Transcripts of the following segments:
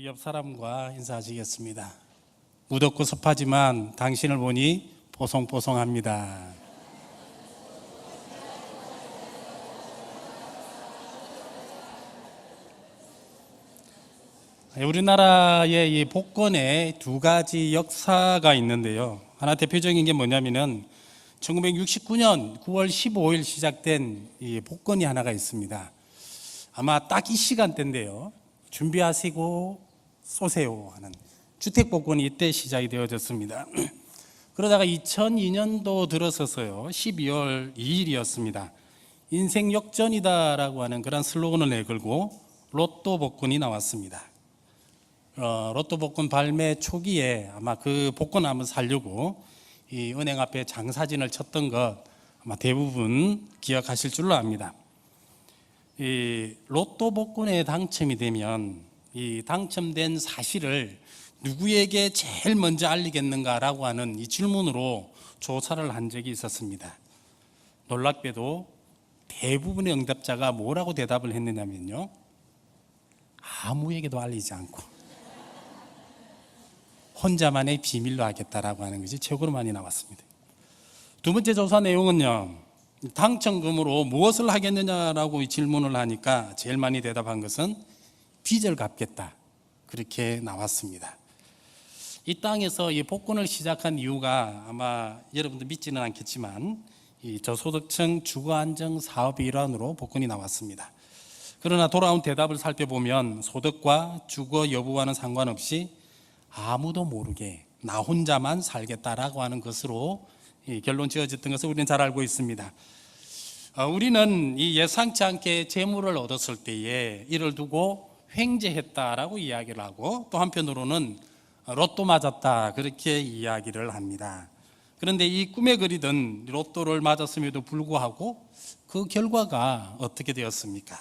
우리 옆 사람과 인사하시겠습니다. 무덥고 습하지만 당신을 보니 뽀송뽀송합니다. 우리나라의 이 복권에 두 가지 역사가 있는데요. 하나 대표적인 게 뭐냐면은 1969년 9월 15일 시작된 이 복권이 하나가 있습니다. 아마 딱 이 시간대인데요. 준비하시고 쏘세요 하는 주택복권이 이때 시작이 되어졌습니다. 그러다가 2002년도 들어서서요. 12월 2일이었습니다. 인생 역전이다라고 하는 그런 슬로건을 내걸고 로또 복권이 나왔습니다. 로또 복권 발매 초기에 아마 그 복권 한번 사려고 이 은행 앞에 장사진을 쳤던 것 아마 대부분 기억하실 줄로 압니다. 이 로또 복권에 당첨이 되면 이 당첨된 사실을 누구에게 제일 먼저 알리겠는가라고 하는 이 질문으로 조사를 한 적이 있었습니다. 놀랍게도 대부분의 응답자가 뭐라고 대답을 했느냐면요, 아무에게도 알리지 않고 혼자만의 비밀로 하겠다라고 하는 것이 최고로 많이 나왔습니다. 두 번째 조사 내용은요, 당첨금으로 무엇을 하겠느냐라고 질문을 하니까 제일 많이 대답한 것은 빚을 갚겠다, 그렇게 나왔습니다. 이 땅에서 이 복권을 시작한 이유가 아마 여러분들 믿지는 않겠지만 이 저소득층 주거안정 사업의 일환으로 복권이 나왔습니다. 그러나 돌아온 대답을 살펴보면 소득과 주거 여부와는 상관없이 아무도 모르게 나 혼자만 살겠다라고 하는 것으로 결론 지어졌던 것을 우리는 잘 알고 있습니다. 우리는 이 예상치 않게 재물을 얻었을 때에 이를 두고 횡재했다라고 이야기를 하고, 또 한편으로는 로또 맞았다 그렇게 이야기를 합니다. 그런데 이 꿈에 그리던 로또를 맞았음에도 불구하고 그 결과가 어떻게 되었습니까?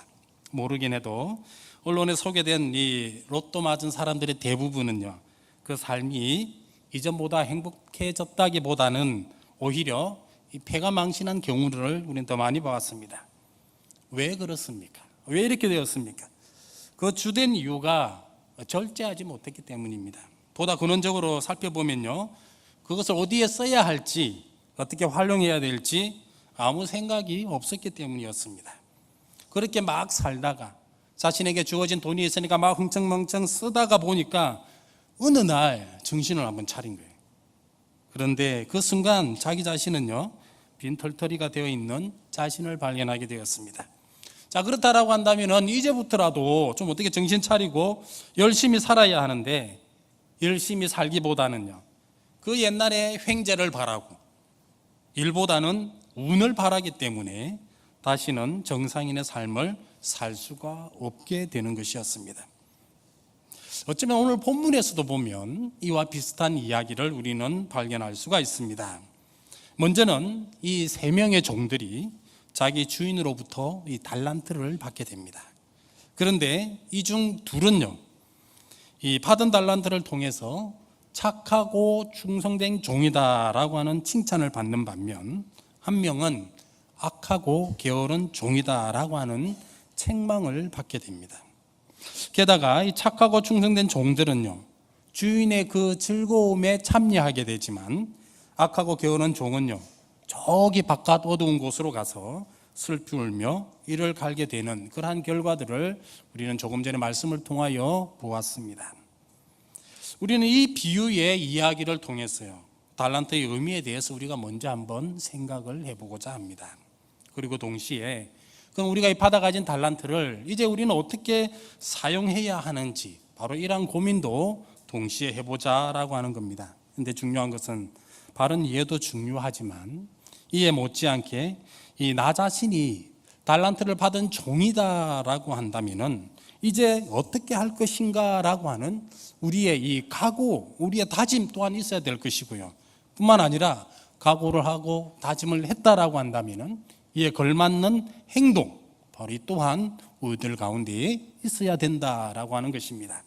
모르긴 해도 언론에 소개된 이 로또 맞은 사람들의 대부분은요, 그 삶이 이전보다 행복해졌다기보다는 오히려 이 폐가 망신한 경우를 우리는 더 많이 봐왔습니다. 왜 그렇습니까? 왜 이렇게 되었습니까? 그 주된 이유가 절제하지 못했기 때문입니다. 보다 근원적으로 살펴보면요, 그것을 어디에 써야 할지, 어떻게 활용해야 될지 아무 생각이 없었기 때문이었습니다. 그렇게 막 살다가 자신에게 주어진 돈이 있으니까 막 흥청망청 쓰다가 보니까 어느 날 정신을 한번 차린 거예요. 그런데 그 순간 자기 자신은요, 빈털터리가 되어 있는 자신을 발견하게 되었습니다. 자, 그렇다라고 한다면 이제부터라도 좀 어떻게 정신 차리고 열심히 살아야 하는데, 열심히 살기보다는요, 그 옛날에 횡재를 바라고 일보다는 운을 바라기 때문에 다시는 정상인의 삶을 살 수가 없게 되는 것이었습니다. 어쩌면 오늘 본문에서도 보면 이와 비슷한 이야기를 우리는 발견할 수가 있습니다. 먼저는 이 세 명의 종들이 자기 주인으로부터 이 달란트를 받게 됩니다. 그런데 이 중 둘은요, 이 받은 달란트를 통해서 착하고 충성된 종이다라고 하는 칭찬을 받는 반면, 한 명은 악하고 게으른 종이다라고 하는 책망을 받게 됩니다. 게다가 이 착하고 충성된 종들은요, 주인의 그 즐거움에 참여하게 되지만, 악하고 게으른 종은요, 저기 바깥 어두운 곳으로 가서 슬피 울며 이를 갈게 되는 그러한 결과들을 우리는 조금 전에 말씀을 통하여 보았습니다. 우리는 이 비유의 이야기를 통해서요, 달란트의 의미에 대해서 우리가 먼저 한번 생각을 해보고자 합니다. 그리고 동시에 그럼 우리가 이 받아가진 달란트를 이제 우리는 어떻게 사용해야 하는지, 바로 이러한 고민도 동시에 해보자라고 하는 겁니다. 그런데 중요한 것은 바른 이해도 중요하지만 이에 못지않게 이 나 자신이 달란트를 받은 종이다라고 한다면은 이제 어떻게 할 것인가라고 하는 우리의 이 각오, 우리의 다짐 또한 있어야 될 것이고요. 뿐만 아니라 각오를 하고 다짐을 했다라고 한다면은 이에 걸맞는 행동, 바로 이 또한 우리들 가운데에 있어야 된다라고 하는 것입니다.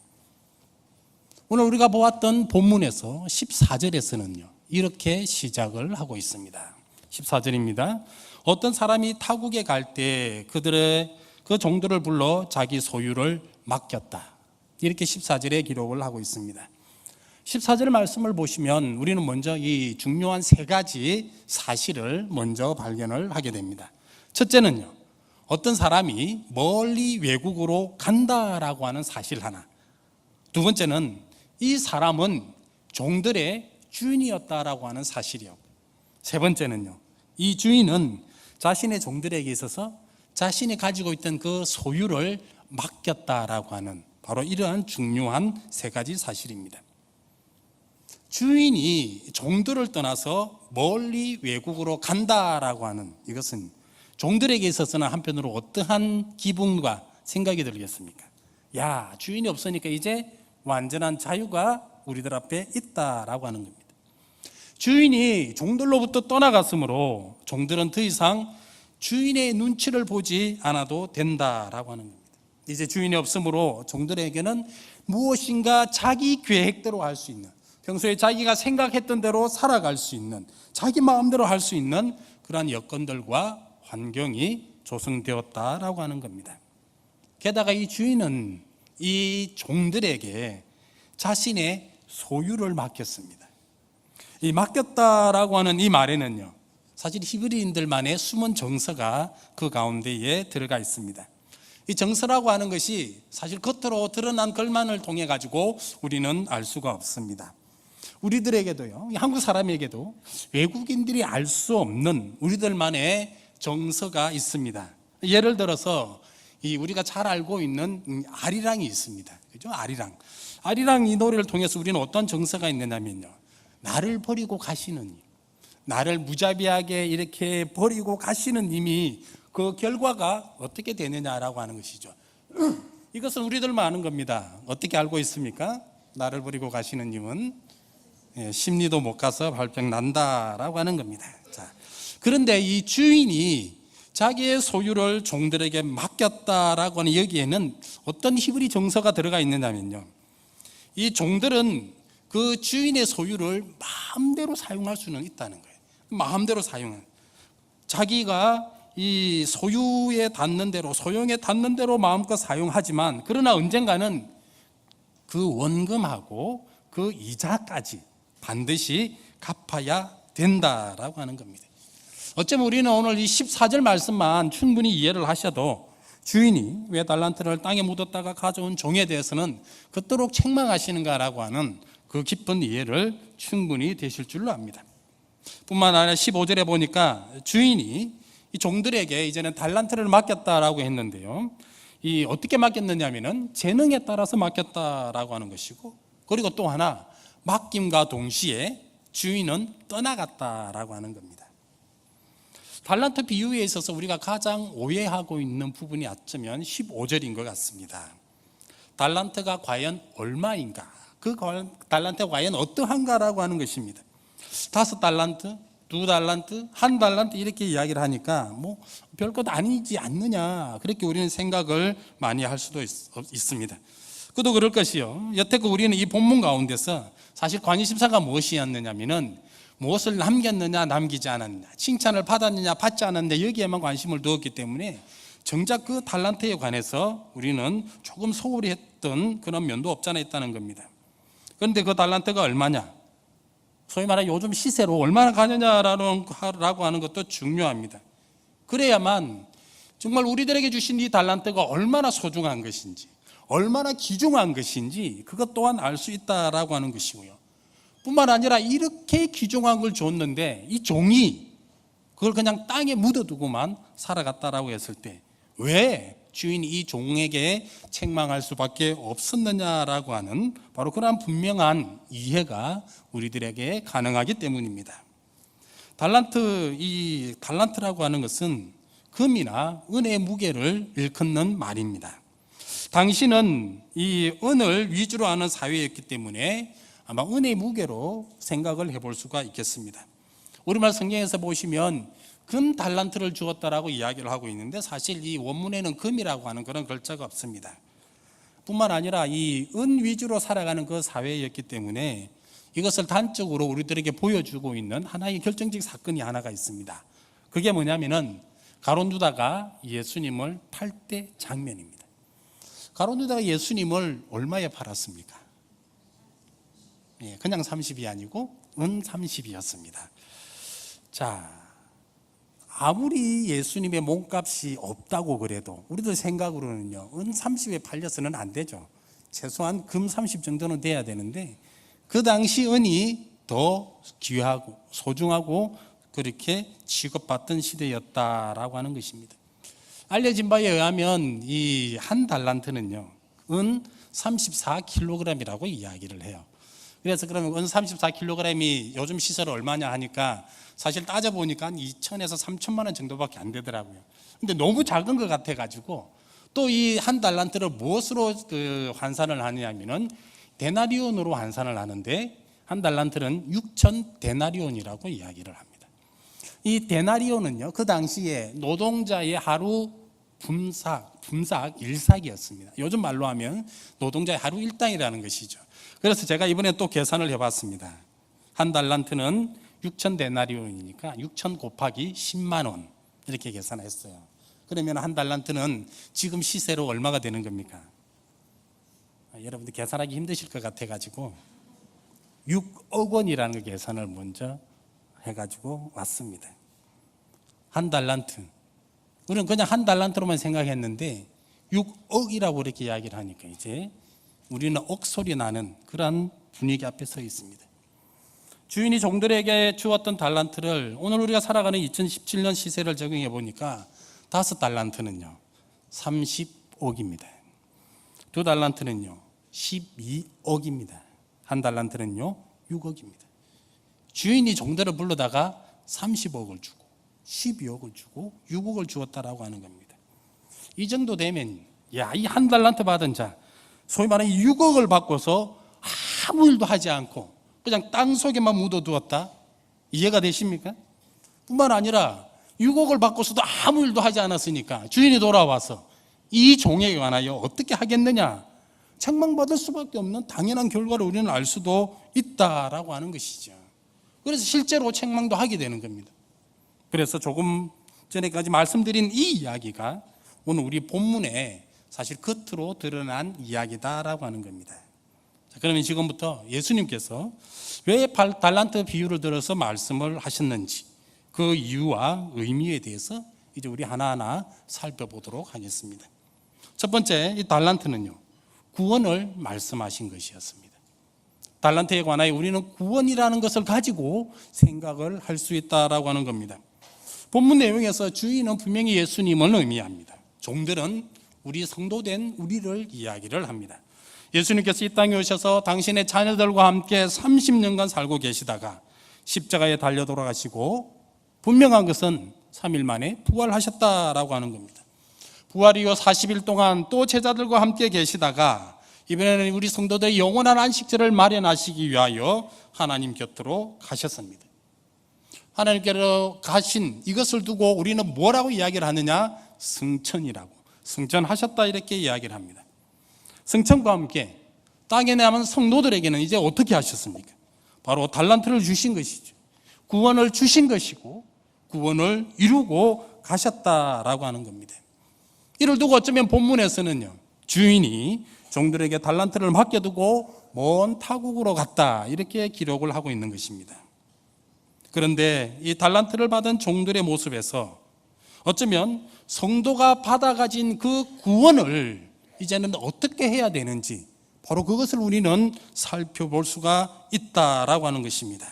오늘 우리가 보았던 본문에서 14절에서는요, 이렇게 시작을 하고 있습니다. 14절입니다. 어떤 사람이 타국에 갈 때 그들의 그 종들을 불러 자기 소유를 맡겼다. 이렇게 14절에 기록을 하고 있습니다. 14절 말씀을 보시면 우리는 먼저 이 중요한 세 가지 사실을 먼저 발견을 하게 됩니다. 첫째는요, 어떤 사람이 멀리 외국으로 간다라고 하는 사실 하나. 두 번째는 이 사람은 종들의 주인이었다라고 하는 사실이요. 세 번째는요, 이 주인은 자신의 종들에게 있어서 자신이 가지고 있던 그 소유를 맡겼다라고 하는 바로 이러한 중요한 세 가지 사실입니다. 주인이 종들을 떠나서 멀리 외국으로 간다라고 하는 이것은 종들에게 있어서는 한편으로 어떠한 기분과 생각이 들겠습니까? 야, 주인이 없으니까 이제 완전한 자유가 우리들 앞에 있다라고 하는 겁니다. 주인이 종들로부터 떠나갔으므로 종들은 더 이상 주인의 눈치를 보지 않아도 된다라고 하는 겁니다. 이제 주인이 없으므로 종들에게는 무엇인가 자기 계획대로 할 수 있는, 평소에 자기가 생각했던 대로 살아갈 수 있는, 자기 마음대로 할 수 있는 그러한 여건들과 환경이 조성되었다라고 하는 겁니다. 게다가 이 주인은 이 종들에게 자신의 소유를 맡겼습니다. 이 맡겼다라고 하는 이 말에는요, 사실 히브리인들만의 숨은 정서가 그 가운데에 들어가 있습니다. 이 정서라고 하는 것이 사실 겉으로 드러난 글만을 통해 가지고 우리는 알 수가 없습니다. 우리들에게도요, 한국 사람에게도 외국인들이 알 수 없는 우리들만의 정서가 있습니다. 예를 들어서 우리가 잘 알고 있는 아리랑이 있습니다. 그죠? 아리랑 이 노래를 통해서 우리는 어떤 정서가 있느냐면요, 나를 버리고 가시는, 나를 무자비하게 이렇게 버리고 가시는 님이 그 결과가 어떻게 되느냐라고 하는 것이죠. 이것은 우리들만 아는 겁니다. 어떻게 알고 있습니까? 나를 버리고 가시는 님은 심리도 못 가서 발병 난다라고 하는 겁니다. 자, 그런데 이 주인이 자기의 소유를 종들에게 맡겼다라고 하는 여기에는 어떤 히브리 정서가 들어가 있느냐면요, 이 종들은 그 주인의 소유를 마음대로 사용할 수는 있다는 거예요. 마음대로 사용하는, 자기가 이 소유에 닿는 대로, 소용에 닿는 대로 마음껏 사용하지만, 그러나 언젠가는 그 원금하고 그 이자까지 반드시 갚아야 된다라고 하는 겁니다. 어쩌면 우리는 오늘 이 14절 말씀만 충분히 이해를 하셔도 주인이 왜 달란트를 땅에 묻었다가 가져온 종에 대해서는 그토록 책망하시는가라고 하는 그 깊은 이해를 충분히 되실 줄로 압니다. 뿐만 아니라 15절에 보니까 주인이 이 종들에게 이제는 달란트를 맡겼다라고 했는데요, 이 어떻게 맡겼느냐면은 재능에 따라서 맡겼다라고 하는 것이고, 그리고 또 하나, 맡김과 동시에 주인은 떠나갔다라고 하는 겁니다. 달란트 비유에 있어서 우리가 가장 오해하고 있는 부분이 어쩌면 15절인 것 같습니다. 달란트가 과연 얼마인가? 그 달란트가 과연 어떠한가라고 하는 것입니다. 5달란트, 2달란트, 1달란트 이렇게 이야기를 하니까 뭐 별것 아니지 않느냐, 그렇게 우리는 생각을 많이 할 수도 있습니다. 그도 그럴 것이요, 여태껏 우리는 이 본문 가운데서 사실 관심사가 무엇이었느냐면은 무엇을 남겼느냐 남기지 않았느냐, 칭찬을 받았느냐 받지 않았느냐, 여기에만 관심을 두었기 때문에 정작 그 달란트에 관해서 우리는 조금 소홀히 했던 그런 면도 없잖아 있다는 겁니다. 그런데 그 달란트가 얼마냐, 소위 말해 요즘 시세로 얼마나 가느냐라고 하는 것도 중요합니다. 그래야만 정말 우리들에게 주신 이 달란트가 얼마나 소중한 것인지, 얼마나 귀중한 것인지 그것 또한 알 수 있다라고 하는 것이고요. 뿐만 아니라 이렇게 귀중한 걸 줬는데 이 종이 그걸 그냥 땅에 묻어두고만 살아갔다라고 했을 때 왜 주인이 이 종에게 책망할 수밖에 없었느냐라고 하는 바로 그러한 분명한 이해가 우리들에게 가능하기 때문입니다. 이 달란트라고 하는 것은 금이나 은의 무게를 일컫는 말입니다. 당신은 이 은을 위주로 하는 사회였기 때문에 아마 은의 무게로 생각을 해볼 수가 있겠습니다. 우리말 성경에서 보시면 금 달란트를 주었다라고 이야기를 하고 있는데, 사실 이 원문에는 금이라고 하는 그런 글자가 없습니다. 뿐만 아니라 이 은 위주로 살아가는 그 사회였기 때문에 이것을 단적으로 우리들에게 보여주고 있는 하나의 결정적 사건이 하나가 있습니다. 그게 뭐냐면은 가룟유다가 예수님을 팔 때 장면입니다. 가룟유다가 예수님을 얼마에 팔았습니까? 그냥 30이 아니고 은 30이었습니다. 자, 아무리 예수님의 몸값이 없다고 그래도 우리들 생각으로는요, 은 30에 팔려서는 안 되죠. 최소한 금 30 정도는 돼야 되는데 그 당시 은이 더 귀하고 소중하고 그렇게 취급받던 시대였다라고 하는 것입니다. 알려진 바에 의하면 이 한 달란트는요, 은 34kg이라고 이야기를 해요. 그래서 그러면 은 34kg이 요즘 시세로 얼마냐 하니까 사실 따져보니까 한 2천에서 3천만 원 정도밖에 안 되더라고요. 근데 너무 작은 것 같아가지고 또 이 한 달란트를 무엇으로 환산을 하냐면은 데나리온으로 환산을 하는데 한 달란트는 6천 데나리온이라고 이야기를 합니다. 이 데나리온은요, 그 당시에 노동자의 하루 품삯 일삭이었습니다. 요즘 말로 하면 노동자의 하루 일당이라는 것이죠. 그래서 제가 이번에 또 계산을 해봤습니다. 한 달란트는 6천 데나리온이니까 6천 곱하기 10만 원 이렇게 계산했어요. 그러면 한 달란트는 지금 시세로 얼마가 되는 겁니까? 여러분들 계산하기 힘드실 것 같아가지고 6억 원이라는 그 계산을 먼저 해가지고 왔습니다. 한 달란트, 우리는 그냥 한 달란트로만 생각했는데 6억이라고 이렇게 이야기를 하니까 이제 우리는 억소리 나는 그런 분위기 앞에 서 있습니다. 주인이 종들에게 주었던 달란트를 오늘 우리가 살아가는 2017년 시세를 적용해 보니까 5달란트는요 30억입니다. 2달란트는요 12억입니다. 한 달란트는요 6억입니다. 주인이 종들을 불러다가 30억을 주고 12억을 주고 6억을 주었다라고 하는 겁니다. 이 정도 되면 이 한 달란트 받은 자, 소위 말하는 6억을 받고서 아무 일도 하지 않고 그냥 땅 속에만 묻어두었다, 이해가 되십니까? 뿐만 아니라 6억을 받고서도 아무 일도 하지 않았으니까 주인이 돌아와서 이 종에 관하여 어떻게 하겠느냐, 책망받을 수밖에 없는 당연한 결과를 우리는 알 수도 있다라고 하는 것이죠. 그래서 실제로 책망도 하게 되는 겁니다. 그래서 조금 전에까지 말씀드린 이 이야기가 오늘 우리 본문에 사실 겉으로 드러난 이야기다라고 하는 겁니다. 자, 그러면 지금부터 예수님께서 왜 달란트 비유를 들어서 말씀을 하셨는지 그 이유와 의미에 대해서 이제 우리 하나하나 살펴보도록 하겠습니다. 첫 번째, 이 달란트는요 구원을 말씀하신 것이었습니다. 달란트에 관하여 우리는 구원이라는 것을 가지고 생각을 할 수 있다라고 하는 겁니다. 본문 내용에서 주인은 분명히 예수님을 의미합니다. 종들은 우리 성도된 우리를 이야기를 합니다. 예수님께서 이 땅에 오셔서 당신의 자녀들과 함께 30년간 살고 계시다가 십자가에 달려 돌아가시고 분명한 것은 3일 만에 부활하셨다라고 하는 겁니다. 부활 이후 40일 동안 또 제자들과 함께 계시다가 이번에는 우리 성도들의 영원한 안식처를 마련하시기 위하여 하나님 곁으로 가셨습니다. 하나님께로 가신 이것을 두고 우리는 뭐라고 이야기를 하느냐? 승천이라고, 승천하셨다 이렇게 이야기를 합니다. 승천과 함께 땅에 남은 성도들에게는 이제 어떻게 하셨습니까? 바로 달란트를 주신 것이죠. 구원을 주신 것이고 구원을 이루고 가셨다라고 하는 겁니다. 이를 두고 어쩌면 본문에서는요 주인이 종들에게 달란트를 맡겨두고 먼 타국으로 갔다 이렇게 기록을 하고 있는 것입니다. 그런데 이 달란트를 받은 종들의 모습에서 어쩌면 성도가 받아가진 그 구원을 이제는 어떻게 해야 되는지 바로 그것을 우리는 살펴볼 수가 있다라고 하는 것입니다.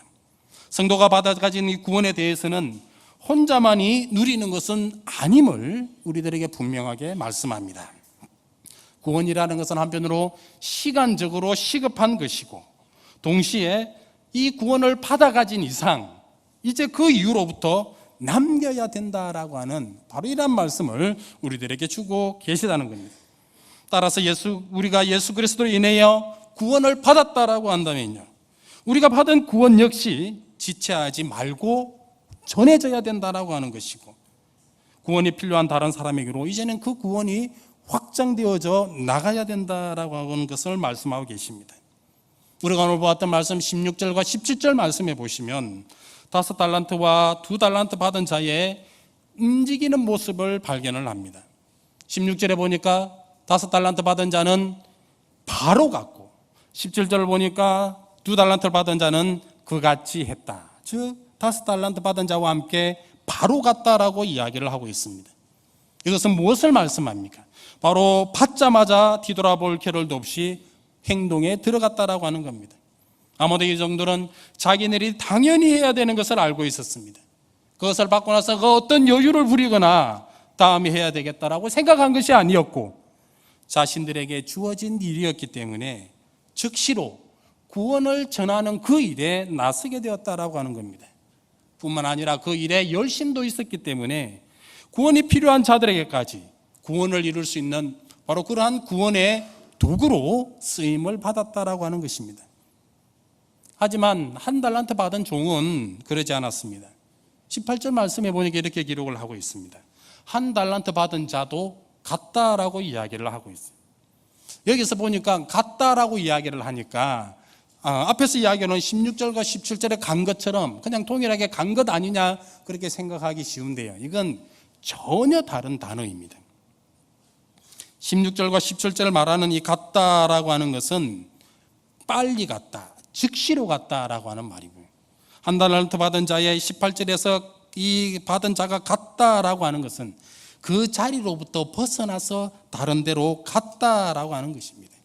성도가 받아가진 이 구원에 대해서는 혼자만이 누리는 것은 아님을 우리들에게 분명하게 말씀합니다. 구원이라는 것은 한편으로 시간적으로 시급한 것이고 동시에 이 구원을 받아가진 이상 이제 그 이후로부터 남겨야 된다라고 하는 바로 이런 말씀을 우리들에게 주고 계시다는 겁니다. 따라서 우리가 예수 그리스도로 인하여 구원을 받았다라고 한다면요 우리가 받은 구원 역시 지체하지 말고 전해져야 된다라고 하는 것이고 구원이 필요한 다른 사람에게로 이제는 그 구원이 확장되어져 나가야 된다라고 하는 것을 말씀하고 계십니다. 우리가 오늘 보았던 말씀 16절과 17절 말씀해 보시면 5달란트와 2달란트 받은 자의 움직이는 모습을 발견을 합니다. 16절에 보니까 5달란트 받은 자는 바로 갚고, 17절을 보니까 2달란트를 받은 자는 그같이 했다. 즉 5달란트 받은 자와 함께 바로 갔다라고 이야기를 하고 있습니다. 이것은 무엇을 말씀합니까? 바로 받자마자 뒤돌아볼 겨를도 없이 행동에 들어갔다라고 하는 겁니다. 아무도 이 정도는 자기네들이 당연히 해야 되는 것을 알고 있었습니다. 그것을 받고 나서 그 어떤 여유를 부리거나 다음에 해야 되겠다라고 생각한 것이 아니었고, 자신들에게 주어진 일이었기 때문에 즉시로 구원을 전하는 그 일에 나서게 되었다라고 하는 겁니다. 뿐만 아니라 그 일에 열심도 있었기 때문에 구원이 필요한 자들에게까지 구원을 이룰 수 있는 바로 그러한 구원의 도구로 쓰임을 받았다라고 하는 것입니다. 하지만 1달란트 받은 종은 그러지 않았습니다. 18절 말씀해 보니까 이렇게 기록을 하고 있습니다. 1달란트 받은 자도 같다라고 이야기를 하고 있어요. 여기서 보니까 같다라고 이야기를 하니까 앞에서 이야기하는 16절과 17절에 간 것처럼 그냥 동일하게 간 것 아니냐 그렇게 생각하기 쉬운데요. 이건 전혀 다른 단어입니다. 16절과 17절을 말하는 이 같다라고 하는 것은 빨리 갔다, 즉시로 갔다라고 하는 말이고요. 1달란트 받은 자의 18절에서 이 받은 자가 갔다라고 하는 것은 그 자리로부터 벗어나서 다른 데로 갔다라고 하는 것입니다.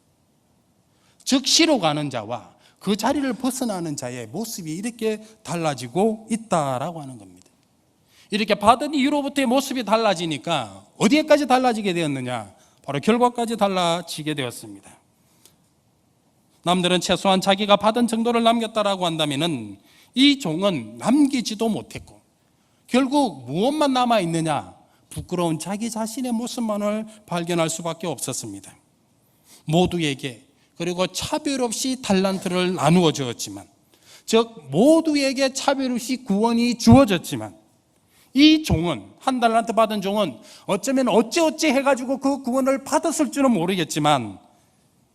즉시로 가는 자와 그 자리를 벗어나는 자의 모습이 이렇게 달라지고 있다라고 하는 겁니다. 이렇게 받은 이후로부터의 모습이 달라지니까 어디에까지 달라지게 되었느냐? 바로 결과까지 달라지게 되었습니다. 남들은 최소한 자기가 받은 정도를 남겼다라고 한다면은 이 종은 남기지도 못했고, 결국 무엇만 남아 있느냐? 부끄러운 자기 자신의 모습만을 발견할 수밖에 없었습니다. 모두에게, 그리고 차별 없이 달란트를 나누어 주었지만, 즉 모두에게 차별 없이 구원이 주어졌지만, 이 종은, 1달란트 받은 종은 어쩌면 어찌어찌 해가지고 그 구원을 받았을 줄은 모르겠지만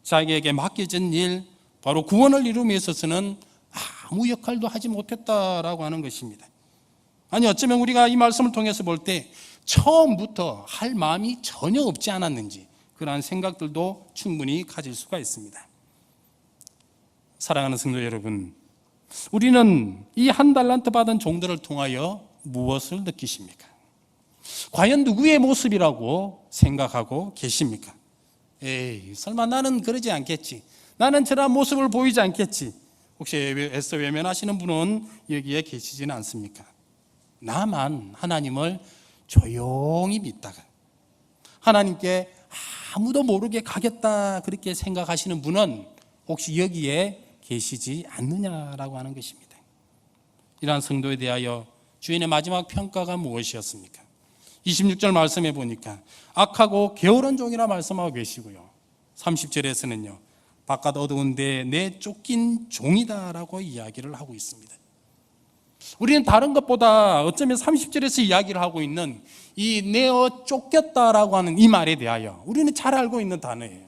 자기에게 맡겨진 일, 바로 구원을 이룸에 있어서는 아무 역할도 하지 못했다라고 하는 것입니다. 아니, 어쩌면 우리가 이 말씀을 통해서 볼 때 처음부터 할 마음이 전혀 없지 않았는지 그러한 생각들도 충분히 가질 수가 있습니다. 사랑하는 성도 여러분, 우리는 이 1달란트 받은 종들을 통하여 무엇을 느끼십니까? 과연 누구의 모습이라고 생각하고 계십니까? 에이, 설마 나는 그러지 않겠지, 나는 저런 모습을 보이지 않겠지. 혹시 애써 외면하시는 분은 여기에 계시지는 않습니까? 나만 하나님을 조용히 믿다가 하나님께 아무도 모르게 가겠다 그렇게 생각하시는 분은 혹시 여기에 계시지 않느냐라고 하는 것입니다. 이러한 성도에 대하여 주인의 마지막 평가가 무엇이었습니까? 26절 말씀해 보니까 악하고 게으른 종이라 말씀하고 계시고요, 30절에서는요 바깥 어두운 데 내 쫓긴 종이다라고 이야기를 하고 있습니다. 우리는 다른 것보다 어쩌면 30절에서 이야기를 하고 있는 이 내어 쫓겼다라고 하는 이 말에 대하여 우리는 잘 알고 있는 단어예요.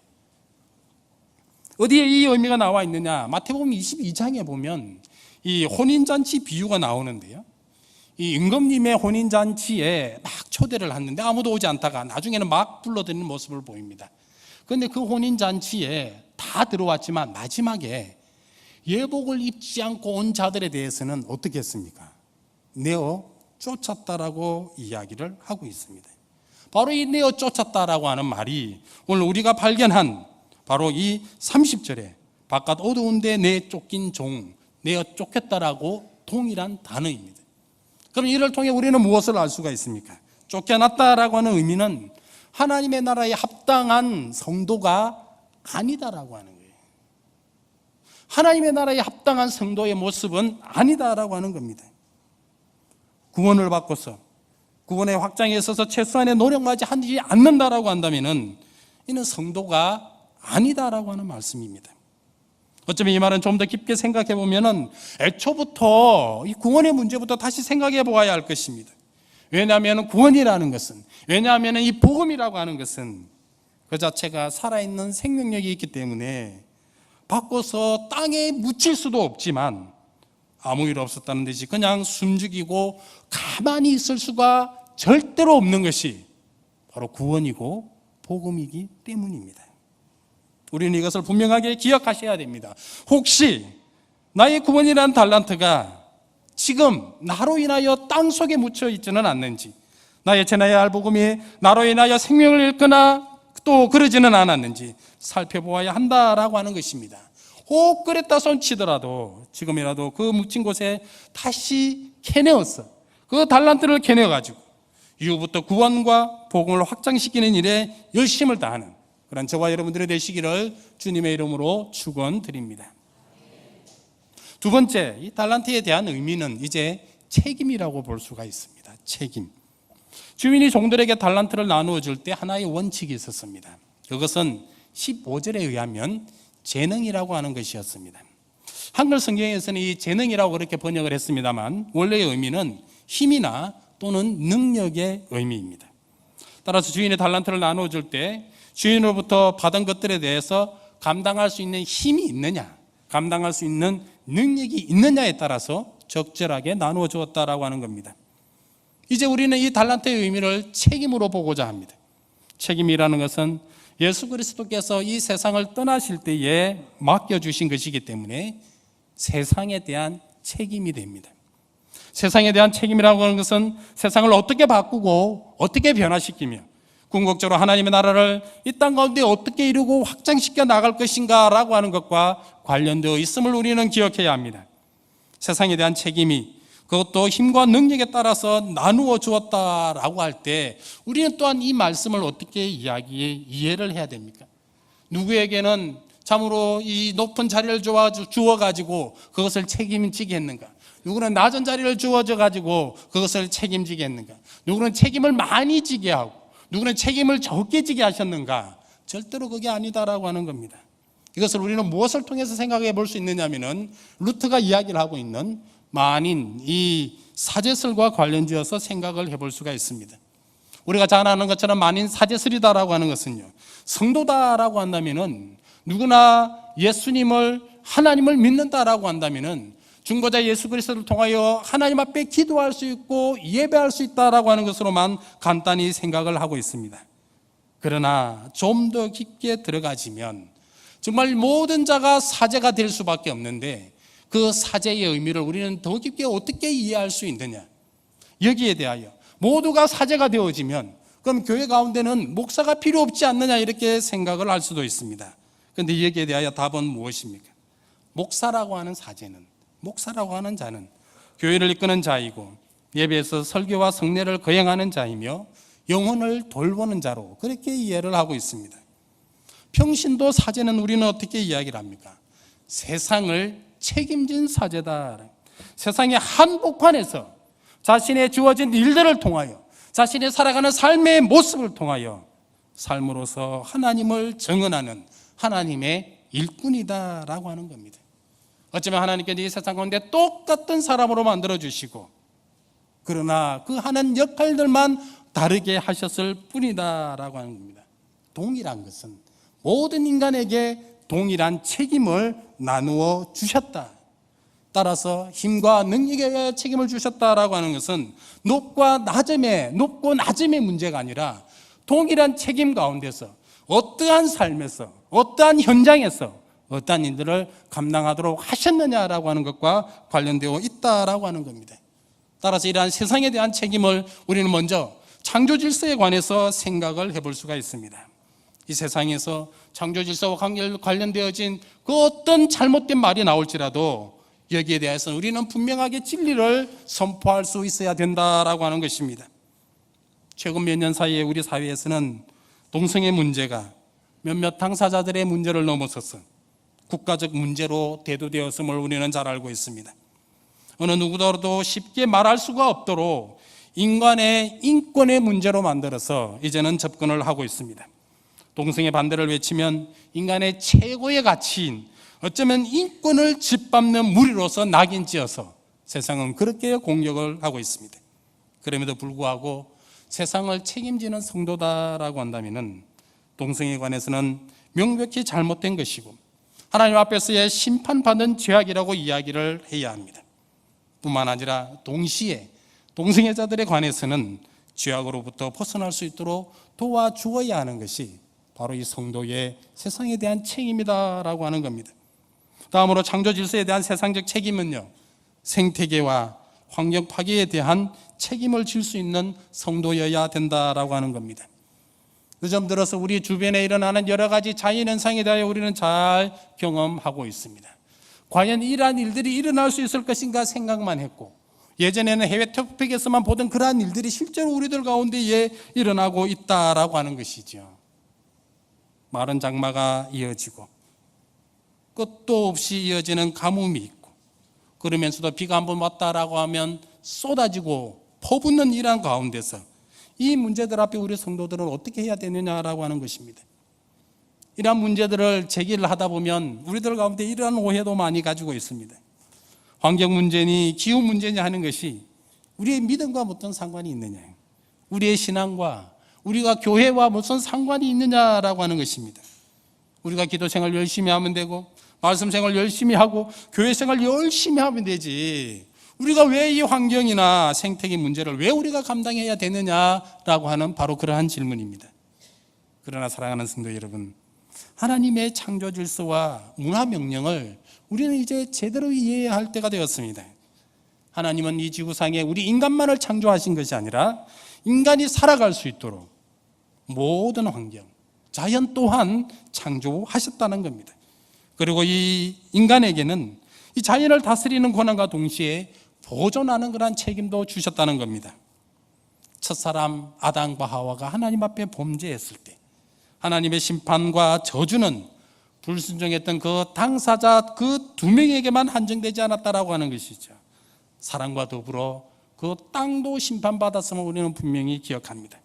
어디에 이 의미가 나와 있느냐? 마태복음 22장에 보면 이 혼인잔치 비유가 나오는데요, 이 임금님의 혼인잔치에 막 초대를 했는데 아무도 오지 않다가 나중에는 막 불러드리는 모습을 보입니다. 그런데 그 혼인잔치에 다 들어왔지만 마지막에 예복을 입지 않고 온 자들에 대해서는 어떻게 했습니까? 내어 쫓았다라고 이야기를 하고 있습니다. 바로 이 내어 쫓았다라고 하는 말이 오늘 우리가 발견한 바로 이 30절에 바깥 어두운 데 내 쫓긴 종, 내어 쫓겼다라고 동일한 단어입니다. 그럼 이를 통해 우리는 무엇을 알 수가 있습니까? 쫓겨났다라고 하는 의미는 하나님의 나라에 합당한 성도가 아니다라고 하는 거예요. 하나님의 나라에 합당한 성도의 모습은 아니다라고 하는 겁니다. 구원을 받고서 구원의 확장에 있어서 최소한의 노력마저 하지 않는다라고 한다면 이는 성도가 아니다라고 하는 말씀입니다. 어쩌면 이 말은 좀 더 깊게 생각해 보면 애초부터 이 구원의 문제부터 다시 생각해 보아야 할 것입니다. 왜냐하면 구원이라는 것은, 왜냐하면 이 복음이라고 하는 것은 그 자체가 살아있는 생명력이 있기 때문에 바꿔서 땅에 묻힐 수도 없지만 아무 일 없었다는 듯이 그냥 숨죽이고 가만히 있을 수가 절대로 없는 것이 바로 구원이고 복음이기 때문입니다. 우리는 이것을 분명하게 기억하셔야 됩니다. 혹시 나의 구원이라는 달란트가 지금 나로 인하여 땅속에 묻혀 있지는 않는지, 나의 재나의 알복음이 나로 인하여 생명을 잃거나 또 그러지는 않았는지 살펴보아야 한다라고 하는 것입니다. 혹 그랬다 손치더라도 지금이라도 그 묻힌 곳에 다시 캐내어서 그 달란트를 캐내어가지고 이후부터 구원과 복음을 확장시키는 일에 열심을 다하는 그런 저와 여러분들이 되시기를 주님의 이름으로 축원드립니다. 두 번째, 이 달란트에 대한 의미는 이제 책임이라고 볼 수가 있습니다. 책임. 주인이 종들에게 달란트를 나누어 줄 때 하나의 원칙이 있었습니다. 그것은 15절에 의하면 재능이라고 하는 것이었습니다. 한글 성경에서는 이 재능이라고 그렇게 번역을 했습니다만 원래의 의미는 힘이나 또는 능력의 의미입니다. 따라서 주인의 달란트를 나누어 줄 때 주인으로부터 받은 것들에 대해서 감당할 수 있는 힘이 있느냐, 감당할 수 있는 능력이 있느냐에 따라서 적절하게 나누어 주었다라고 하는 겁니다. 이제 우리는 이 달란트의 의미를 책임으로 보고자 합니다. 책임이라는 것은 예수 그리스도께서 이 세상을 떠나실 때에 맡겨주신 것이기 때문에 세상에 대한 책임이 됩니다. 세상에 대한 책임이라고 하는 것은 세상을 어떻게 바꾸고 어떻게 변화시키며 궁극적으로 하나님의 나라를 이 땅 가운데 어떻게 이루고 확장시켜 나갈 것인가 라고 하는 것과 관련되어 있음을 우리는 기억해야 합니다. 세상에 대한 책임이 그것도 힘과 능력에 따라서 나누어 주었다라고 할 때 우리는 또한 이 말씀을 어떻게 이해를 해야 됩니까? 누구에게는 참으로 이 높은 자리를 주어가지고 그것을 책임지게 했는가? 누구는 낮은 자리를 주어져가지고 그것을 책임지게 했는가? 누구는 책임을 많이 지게 하고 누구는 책임을 적게 지게 하셨는가? 절대로 그게 아니다라고 하는 겁니다. 이것을 우리는 무엇을 통해서 생각해 볼 수 있느냐면은 루트가 이야기를 하고 있는 만인 이 사제설과 관련지어서 생각을 해볼 수가 있습니다. 우리가 잘 아는 것처럼 만인 사제설이다라고 하는 것은요, 성도다라고 한다면은 누구나 예수님을 하나님을 믿는다라고 한다면은 중보자 예수 그리스도를 통하여 하나님 앞에 기도할 수 있고 예배할 수 있다라고 하는 것으로만 간단히 생각을 하고 있습니다. 그러나 좀 더 깊게 들어가지면 정말 모든 자가 사제가 될 수밖에 없는데 그 사제의 의미를 우리는 더 깊게 어떻게 이해할 수 있느냐, 여기에 대하여 모두가 사제가 되어지면 그럼 교회 가운데는 목사가 필요 없지 않느냐 이렇게 생각을 할 수도 있습니다. 그런데 여기에 대하여 답은 무엇입니까? 목사라고 하는 사제는, 목사라고 하는 자는 교회를 이끄는 자이고 예배에서 설교와 성례를 거행하는 자이며 영혼을 돌보는 자로 그렇게 이해를 하고 있습니다. 평신도 사제는 우리는 어떻게 이야기를 합니까? 세상을 책임진 사제다. 세상의 한복판에서 자신의 주어진 일들을 통하여 자신이 살아가는 삶의 모습을 통하여 삶으로서 하나님을 증언하는 하나님의 일꾼이다라고 하는 겁니다. 어쩌면 하나님께서 이 세상 가운데 똑같은 사람으로 만들어주시고 그러나 그 하는 역할들만 다르게 하셨을 뿐이다라고 하는 겁니다. 동일한 것은 모든 인간에게 동일한 책임을 나누어 주셨다. 따라서 힘과 능력에 책임을 주셨다라고 하는 것은 높고 낮음의 문제가 아니라 동일한 책임 가운데서 어떠한 삶에서 어떠한 현장에서 어떠한 일들을 감당하도록 하셨느냐라고 하는 것과 관련되어 있다라고 하는 겁니다. 따라서 이러한 세상에 대한 책임을 우리는 먼저 창조 질서에 관해서 생각을 해볼 수가 있습니다. 이 세상에서 창조 질서와 관련되어진 그 어떤 잘못된 말이 나올지라도 여기에 대해서는 우리는 분명하게 진리를 선포할 수 있어야 된다라고 하는 것입니다. 최근 몇 년 사이에 우리 사회에서는 동성애 문제가 몇몇 당사자들의 문제를 넘어서서 국가적 문제로 대두되었음을 우리는 잘 알고 있습니다. 어느 누구더라도 쉽게 말할 수가 없도록 인간의 인권의 문제로 만들어서 이제는 접근을 하고 있습니다. 동성애 반대를 외치면 인간의 최고의 가치인 어쩌면 인권을 짓밟는 무리로서 낙인지어서 세상은 그렇게 공격을 하고 있습니다. 그럼에도 불구하고 세상을 책임지는 성도다라고 한다면 동성애에 관해서는 명백히 잘못된 것이고 하나님 앞에서의 심판받는 죄악이라고 이야기를 해야 합니다. 뿐만 아니라 동시에 동성애자들에 관해서는 죄악으로부터 벗어날 수 있도록 도와주어야 하는 것이 바로 이 성도의 세상에 대한 책임이다라고 하는 겁니다. 다음으로 창조 질서에 대한 세상적 책임은요, 생태계와 환경 파괴에 대한 책임을 질 수 있는 성도여야 된다라고 하는 겁니다. 요즘 들어서 우리 주변에 일어나는 여러 가지 자연현상에 대하여 우리는 잘 경험하고 있습니다. 과연 이러한 일들이 일어날 수 있을 것인가 생각만 했고, 예전에는 해외 토픽에서만 보던 그러한 일들이 실제로 우리들 가운데에 일어나고 있다라고 하는 것이죠. 마른 장마가 이어지고 끝도 없이 이어지는 가뭄이 있고, 그러면서도 비가 한번 왔다라고 하면 쏟아지고 퍼붓는 이러한 가운데서 이 문제들 앞에 우리 성도들은 어떻게 해야 되느냐라고 하는 것입니다. 이러한 문제들을 제기를 하다 보면 우리들 가운데 이러한 오해도 많이 가지고 있습니다. 환경 문제니 기후 문제니 하는 것이 우리의 믿음과 어떤 상관이 있느냐, 우리의 신앙과 우리가 교회와 무슨 상관이 있느냐라고 하는 것입니다. 우리가 기도 생활 열심히 하면 되고 말씀 생활 열심히 하고 교회 생활 열심히 하면 되지, 우리가 왜 이 환경이나 생태계 문제를 왜 우리가 감당해야 되느냐라고 하는 바로 그러한 질문입니다. 그러나 사랑하는 성도 여러분, 하나님의 창조 질서와 문화 명령을 우리는 이제 제대로 이해해야 할 때가 되었습니다. 하나님은 이 지구상에 우리 인간만을 창조하신 것이 아니라 인간이 살아갈 수 있도록 모든 환경, 자연 또한 창조하셨다는 겁니다. 그리고 이 인간에게는 이 자연을 다스리는 권한과 동시에 보존하는 그런 책임도 주셨다는 겁니다. 첫사람 아담과 하와가 하나님 앞에 범죄했을 때 하나님의 심판과 저주는 불순종했던 그 당사자 그 두 명에게만 한정되지 않았다라고 하는 것이죠. 사랑과 더불어 그 땅도 심판받았음을 우리는 분명히 기억합니다.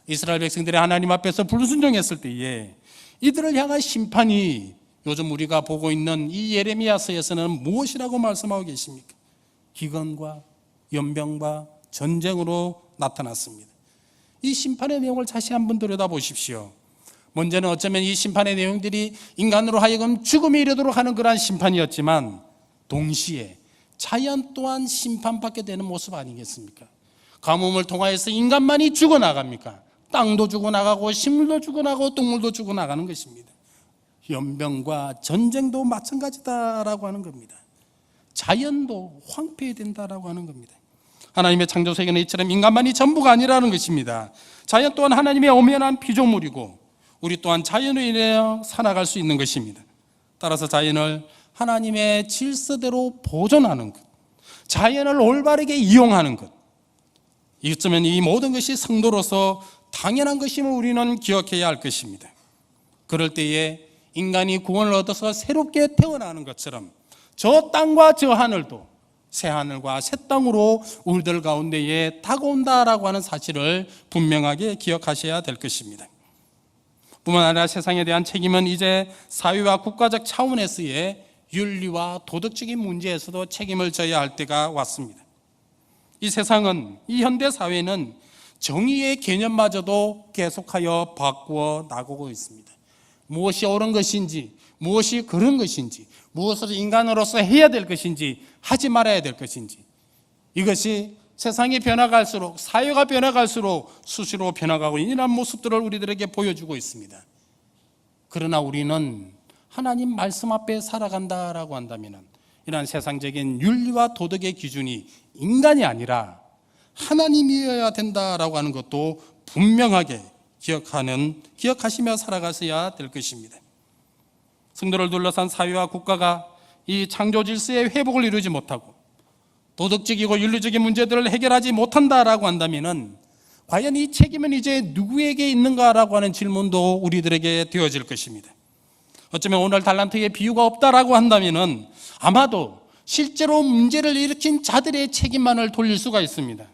이스라엘 백성들이 하나님 앞에서 불순종했을 때에 이들을 향한 심판이 요즘 우리가 보고 있는 이 예레미야서에서는 무엇이라고 말씀하고 계십니까? 기근과 연병과 전쟁으로 나타났습니다. 이 심판의 내용을 다시 한번 들여다보십시오. 먼저는 어쩌면 이 심판의 내용들이 인간으로 하여금 죽음에 이르도록 하는 그러한 심판이었지만 동시에 자연 또한 심판받게 되는 모습 아니겠습니까? 가뭄을 통하여서 인간만이 죽어나갑니까? 땅도 죽어나가고 식물도 죽어나가고 동물도 죽어나가는 것입니다. 연병과 전쟁도 마찬가지다라고 하는 겁니다. 자연도 황폐해된다라고 하는 겁니다. 하나님의 창조 세계는 이처럼 인간만이 전부가 아니라는 것입니다. 자연 또한 하나님의 엄연한 피조물이고 우리 또한 자연으로 인하여 살아갈 수 있는 것입니다. 따라서 자연을 하나님의 질서대로 보존하는 것, 자연을 올바르게 이용하는 것, 이쯤엔 이 모든 것이 성도로서 당연한 것임을 우리는 기억해야 할 것입니다. 그럴 때에 인간이 구원을 얻어서 새롭게 태어나는 것처럼 저 땅과 저 하늘도 새 하늘과 새 땅으로 우리들 가운데에 다가온다라고 하는 사실을 분명하게 기억하셔야 될 것입니다. 뿐만 아니라 세상에 대한 책임은 이제 사회와 국가적 차원에서의 윤리와 도덕적인 문제에서도 책임을 져야 할 때가 왔습니다. 이 세상은, 이 현대 사회는 정의의 개념마저도 계속하여 바꾸어 나가고 있습니다. 무엇이 옳은 것인지, 무엇이 그런 것인지, 무엇을 인간으로서 해야 될 것인지, 하지 말아야 될 것인지, 이것이 세상이 변화갈수록, 사회가 변화갈수록 수시로 변화가고 이런 모습들을 우리들에게 보여주고 있습니다. 그러나 우리는 하나님 말씀 앞에 살아간다라고 한다면 이러한 세상적인 윤리와 도덕의 기준이 인간이 아니라 하나님이어야 된다라고 하는 것도 분명하게 기억하시며 살아가셔야 될 것입니다. 성도를 둘러싼 사회와 국가가 이 창조 질서의 회복을 이루지 못하고 도덕적이고 윤리적인 문제들을 해결하지 못한다라고 한다면 과연 이 책임은 이제 누구에게 있는가라고 하는 질문도 우리들에게 되어질 것입니다. 어쩌면 오늘 달란트의 비유가 없다라고 한다면 아마도 실제로 문제를 일으킨 자들의 책임만을 돌릴 수가 있습니다.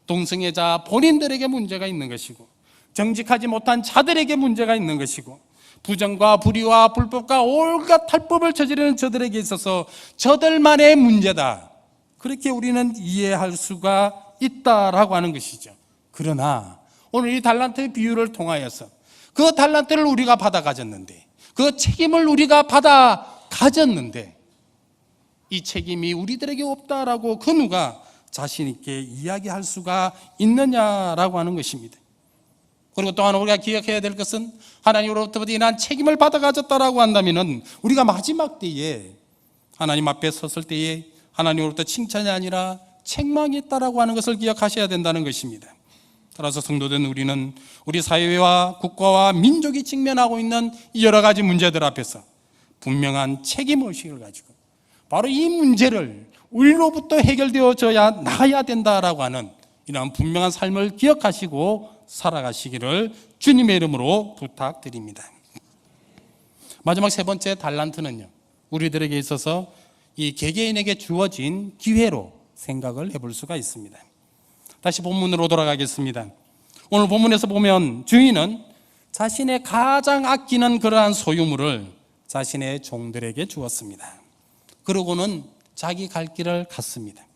동성애자 본인들에게 문제가 있는 것이고 정직하지 못한 자들에게 문제가 있는 것이고 부정과 불의와 불법과 온갖 탈법을 저지르는 저들에게 있어서 저들만의 문제다, 그렇게 우리는 이해할 수가 있다라고 하는 것이죠. 그러나 오늘 이 달란트의 비유를 통하여서 그 달란트를 우리가 받아 가졌는데, 그 책임을 우리가 받아 가졌는데 이 책임이 우리들에게 없다라고 그 누가 자신 있게 이야기할 수가 있느냐라고 하는 것입니다. 그리고 또 하나 우리가 기억해야 될 것은 하나님으로부터 인한 책임을 받아 가졌다라고 한다면 우리가 마지막 때에 하나님 앞에 섰을 때에 하나님으로부터 칭찬이 아니라 책망이 있다라고 하는 것을 기억하셔야 된다는 것입니다. 따라서 성도된 우리는 우리 사회와 국가와 민족이 직면하고 있는 여러 가지 문제들 앞에서 분명한 책임의식을 가지고 바로 이 문제를 우리로부터 해결되어져야 나가야 된다라고 하는 이러한 분명한 삶을 기억하시고 살아가시기를 주님의 이름으로 부탁드립니다. 마지막 세 번째 달란트는요, 우리들에게 있어서 이 개개인에게 주어진 기회로 생각을 해볼 수가 있습니다. 다시 본문으로 돌아가겠습니다. 오늘 본문에서 보면 주인은 자신의 가장 아끼는 그러한 소유물을 자신의 종들에게 주었습니다. 그러고는 자기 갈 길을 갔습니다.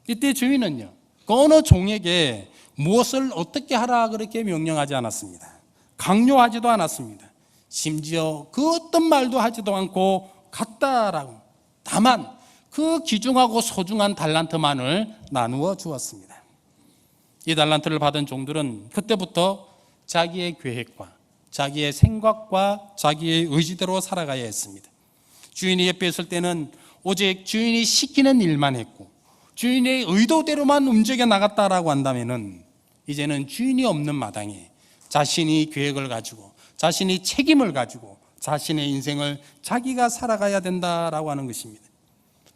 이때 주인은요, 그 어느 종에게 무엇을 어떻게 하라 그렇게 명령하지 않았습니다. 강요하지도 않았습니다. 심지어 그 어떤 말도 하지도 않고 갔다라고, 다만 그 귀중하고 소중한 달란트만을 나누어 주었습니다. 이 달란트를 받은 종들은 그때부터 자기의 계획과 자기의 생각과 자기의 의지대로 살아가야 했습니다. 주인이 옆에 있을 때는 오직 주인이 시키는 일만 했고 주인의 의도대로만 움직여 나갔다라고 한다면은 이제는 주인이 없는 마당에 자신이 계획을 가지고 자신이 책임을 가지고 자신의 인생을 자기가 살아가야 된다라고 하는 것입니다.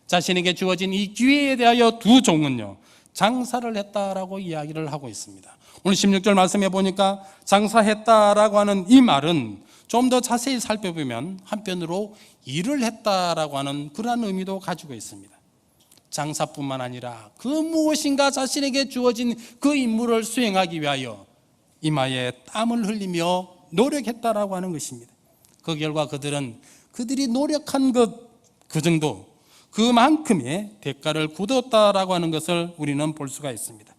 자신에게 주어진 이 기회에 대하여 두 종은요, 장사를 했다라고 이야기를 하고 있습니다. 오늘 16절 말씀해 보니까 장사했다라고 하는 이 말은 좀 더 자세히 살펴보면 한편으로 일을 했다라고 하는 그러한 의미도 가지고 있습니다. 장사뿐만 아니라 그 무엇인가 자신에게 주어진 그 임무를 수행하기 위하여 이마에 땀을 흘리며 노력했다라고 하는 것입니다. 그 결과 그들이 노력한 그 정도, 그만큼의 대가를 굳었다라고 하는 것을 우리는 볼 수가 있습니다.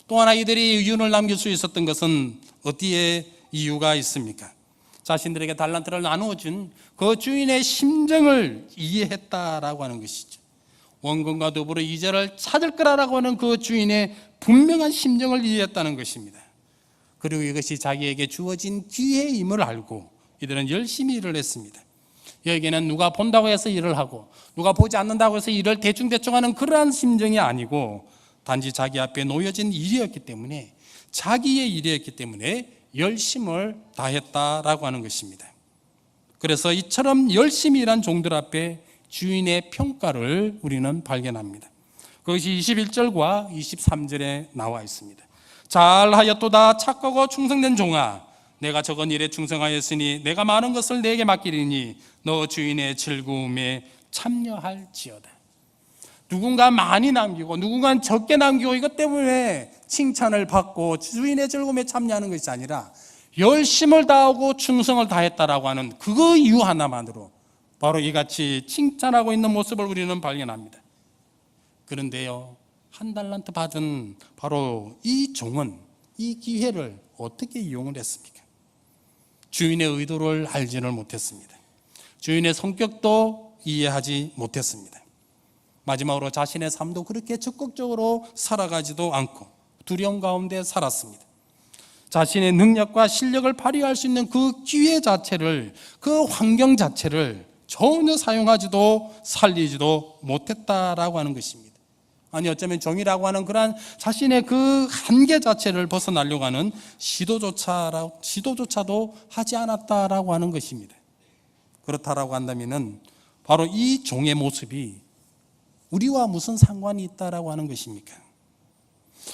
또 하나 이들이 유언을 남길 수 있었던 것은 어디에 이유가 있습니까? 자신들에게 달란트를 나누어준 그 주인의 심정을 이해했다라고 하는 것이죠. 원금과 더불어 이자를 찾을 거라고 하는 그 주인의 분명한 심정을 이해했다는 것입니다. 그리고 이것이 자기에게 주어진 기회임을 알고 이들은 열심히 일을 했습니다. 여기에는 누가 본다고 해서 일을 하고 누가 보지 않는다고 해서 일을 대충대충 하는 그러한 심정이 아니고 단지 자기 앞에 놓여진 일이었기 때문에, 자기의 일이었기 때문에 열심을 다했다라고 하는 것입니다. 그래서 이처럼 열심히 일한 종들 앞에 주인의 평가를 우리는 발견합니다. 그것이 21절과 23절에 나와 있습니다. 잘하였도다 착하고 충성된 종아, 내가 적은 일에 충성하였으니 내가 많은 것을 내게 맡기리니 너 주인의 즐거움에 참여할지어다. 누군가 많이 남기고 누군가 적게 남기고 이것 때문에 칭찬을 받고 주인의 즐거움에 참여하는 것이 아니라 열심을 다하고 충성을 다했다라고 하는 그 이유 하나만으로 바로 이같이 칭찬하고 있는 모습을 우리는 발견합니다. 그런데요, 한 달란트 받은 바로 이 종은 이 기회를 어떻게 이용을 했습니까? 주인의 의도를 알지를 못했습니다. 주인의 성격도 이해하지 못했습니다. 마지막으로 자신의 삶도 그렇게 적극적으로 살아가지도 않고 두려움 가운데 살았습니다. 자신의 능력과 실력을 발휘할 수 있는 그 기회 자체를, 그 환경 자체를 전혀 사용하지도 살리지도 못했다라고 하는 것입니다. 아니 어쩌면 종이라고 하는 그러한 자신의 그 한계 자체를 벗어나려고 하는 시도조차도 하지 않았다라고 하는 것입니다. 그렇다라고 한다면은 바로 이 종의 모습이 우리와 무슨 상관이 있다라고 하는 것입니까?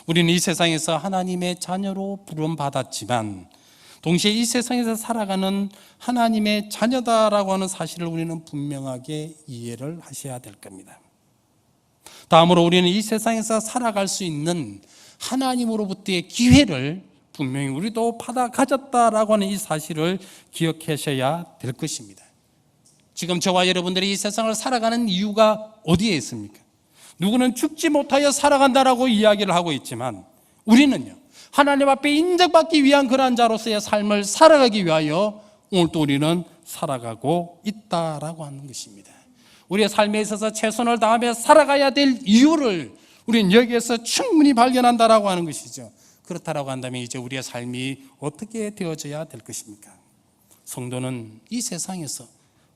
우리는 이 세상에서 하나님의 자녀로 부름받았지만 동시에 이 세상에서 살아가는 하나님의 자녀다라고 하는 사실을 우리는 분명하게 이해를 하셔야 될 겁니다. 다음으로 우리는 이 세상에서 살아갈 수 있는 하나님으로부터의 기회를 분명히 우리도 받아 가졌다라고 하는 이 사실을 기억하셔야 될 것입니다. 지금 저와 여러분들이 이 세상을 살아가는 이유가 어디에 있습니까? 누구는 죽지 못하여 살아간다라고 이야기를 하고 있지만 우리는요, 하나님 앞에 인정받기 위한 그러한 자로서의 삶을 살아가기 위하여 오늘 또 우리는 살아가고 있다라고 하는 것입니다. 우리의 삶에 있어서 최선을 다하며 살아가야 될 이유를 우리는 여기에서 충분히 발견한다라고 하는 것이죠. 그렇다라고 한다면 이제 우리의 삶이 어떻게 되어져야 될 것입니까? 성도는 이 세상에서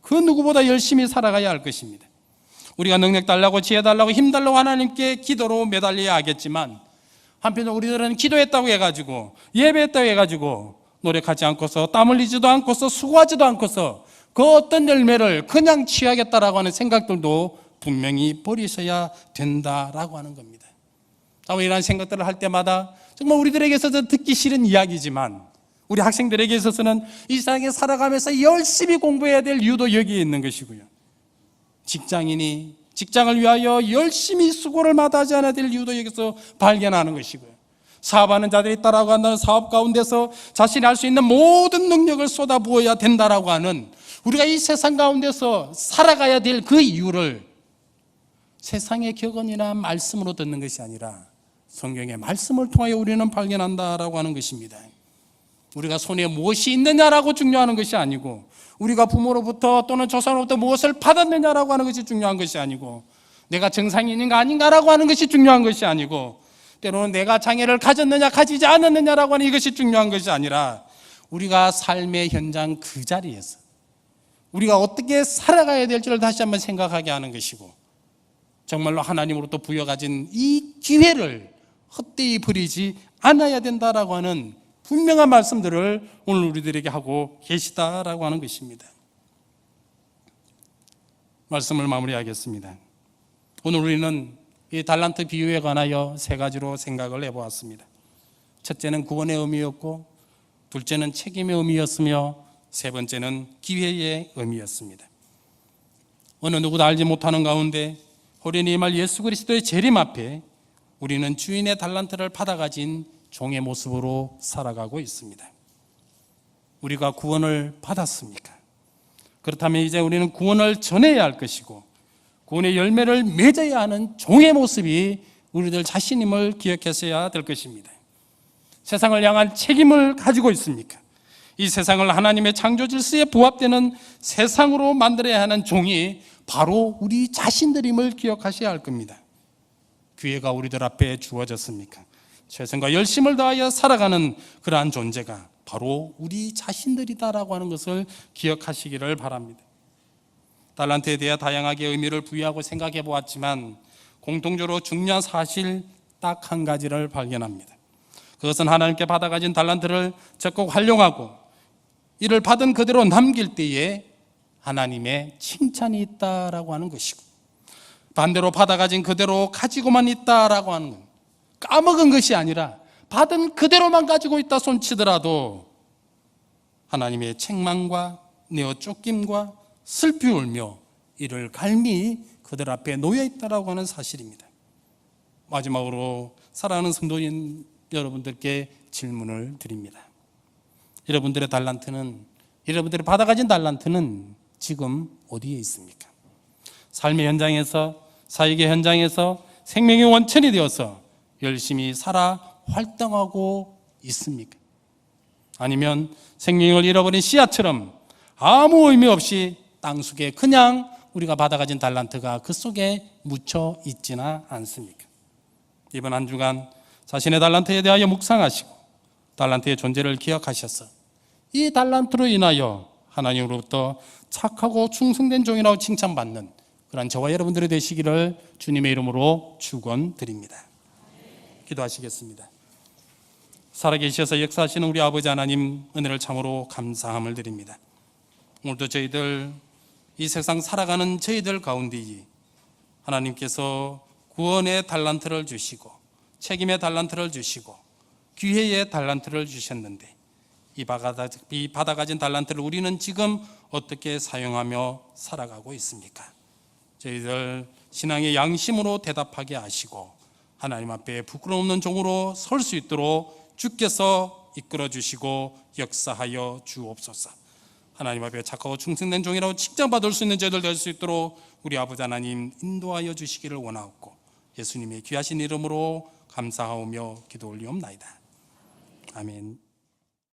그 누구보다 열심히 살아가야 할 것입니다. 우리가 능력 달라고 지혜 달라고 힘 달라고 하나님께 기도로 매달려야 하겠지만, 한편으로 우리들은 기도했다고 해가지고 예배했다고 해가지고 노력하지 않고서 땀 흘리지도 않고서 수고하지도 않고서 그 어떤 열매를 그냥 취하겠다라고 하는 생각들도 분명히 버리셔야 된다라고 하는 겁니다. 이런 생각들을 할 때마다 정말 우리들에게 있어서 듣기 싫은 이야기지만, 우리 학생들에게 있어서는 이 세상에 살아가면서 열심히 공부해야 될 이유도 여기에 있는 것이고요. 직장인이 직장을 위하여 열심히 수고를 마다하지 않아야 될 이유도 여기서 발견하는 것이고요. 사업하는 자들이 있다라고 한다는 사업 가운데서 자신이 할 수 있는 모든 능력을 쏟아부어야 된다라고 하는, 우리가 이 세상 가운데서 살아가야 될 그 이유를 세상의 격언이나 말씀으로 듣는 것이 아니라 성경의 말씀을 통하여 우리는 발견한다라고 하는 것입니다. 우리가 손에 무엇이 있느냐라고 중요한 것이 아니고, 우리가 부모로부터 또는 조상으로부터 무엇을 받았느냐라고 하는 것이 중요한 것이 아니고, 내가 정상인인가 아닌가라고 하는 것이 중요한 것이 아니고, 때로는 내가 장애를 가졌느냐 가지지 않았느냐라고 하는 이것이 중요한 것이 아니라, 우리가 삶의 현장 그 자리에서 우리가 어떻게 살아가야 될지를 다시 한번 생각하게 하는 것이고, 정말로 하나님으로부터 부여가진 이 기회를 헛되이 버리지 않아야 된다라고 하는 분명한 말씀들을 오늘 우리들에게 하고 계시다라고 하는 것입니다. 말씀을 마무리하겠습니다. 오늘 우리는 이 달란트 비유에 관하여 세 가지로 생각을 해보았습니다. 첫째는 구원의 의미였고, 둘째는 책임의 의미였으며, 세 번째는 기회의 의미였습니다. 어느 누구도 알지 못하는 가운데 호련히 임할 예수 그리스도의 재림 앞에 우리는 주인의 달란트를 받아가진 종의 모습으로 살아가고 있습니다. 우리가 구원을 받았습니까? 그렇다면 이제 우리는 구원을 전해야 할 것이고, 구원의 열매를 맺어야 하는 종의 모습이 우리들 자신임을 기억했어야 될 것입니다. 세상을 향한 책임을 가지고 있습니까? 이 세상을 하나님의 창조 질서에 부합되는 세상으로 만들어야 하는 종이 바로 우리 자신들임을 기억하셔야 할 겁니다. 기회가 우리들 앞에 주어졌습니까? 최선과 열심을 다하여 살아가는 그러한 존재가 바로 우리 자신들이다라고 하는 것을 기억하시기를 바랍니다. 달란트에 대해 다양하게 의미를 부여하고 생각해 보았지만, 공통적으로 중요한 사실 딱 한 가지를 발견합니다. 그것은 하나님께 받아가진 달란트를 적극 활용하고 이를 받은 그대로 남길 때에 하나님의 칭찬이 있다라고 하는 것이고, 반대로 받아가진 그대로 가지고만 있다라고 하는 것, 까먹은 것이 아니라 받은 그대로만 가지고 있다 손치더라도 하나님의 책망과 내어 쫓김과 슬피 울며 이를 갈미 그들 앞에 놓여있다라고 하는 사실입니다. 마지막으로 사랑하는 성도인 여러분들께 질문을 드립니다. 여러분들의 달란트는, 여러분들이 받아가진 달란트는 지금 어디에 있습니까? 삶의 현장에서, 사역의 현장에서 생명의 원천이 되어서 열심히 살아 활동하고 있습니까? 아니면 생명을 잃어버린 씨앗처럼 아무 의미 없이 땅속에 그냥 우리가 받아가진 달란트가 그 속에 묻혀 있지는 않습니까? 이번 한 주간 자신의 달란트에 대하여 묵상하시고 달란트의 존재를 기억하셔서 이 달란트로 인하여 하나님으로부터 착하고 충성된 종이라고 칭찬받는 그런 저와 여러분들이 되시기를 주님의 이름으로 축원드립니다. 기도하시겠습니다. 살아계셔서 역사하시는 우리 아버지 하나님, 은혜를 참으로 감사함을 드립니다. 오늘도 저희들 이 세상 살아가는 저희들 가운데 하나님께서 구원의 달란트를 주시고 책임의 달란트를 주시고 기회의 달란트를 주셨는데, 이 받아가진 달란트를 우리는 지금 어떻게 사용하며 살아가고 있습니까? 저희들 신앙의 양심으로 대답하게 하시고 하나님 앞에 부끄러움 없는 종으로 설 수 있도록 주께서 이끌어 주시고 역사하여 주옵소서. 하나님 앞에 착하고 충성된 종이라고 칭찬받을 수 있는 저희들 될 수 있도록 우리 아버지 하나님 인도하여 주시기를 원하옵고, 예수님의 귀하신 이름으로 감사하오며 기도 올리옵나이다. 아멘.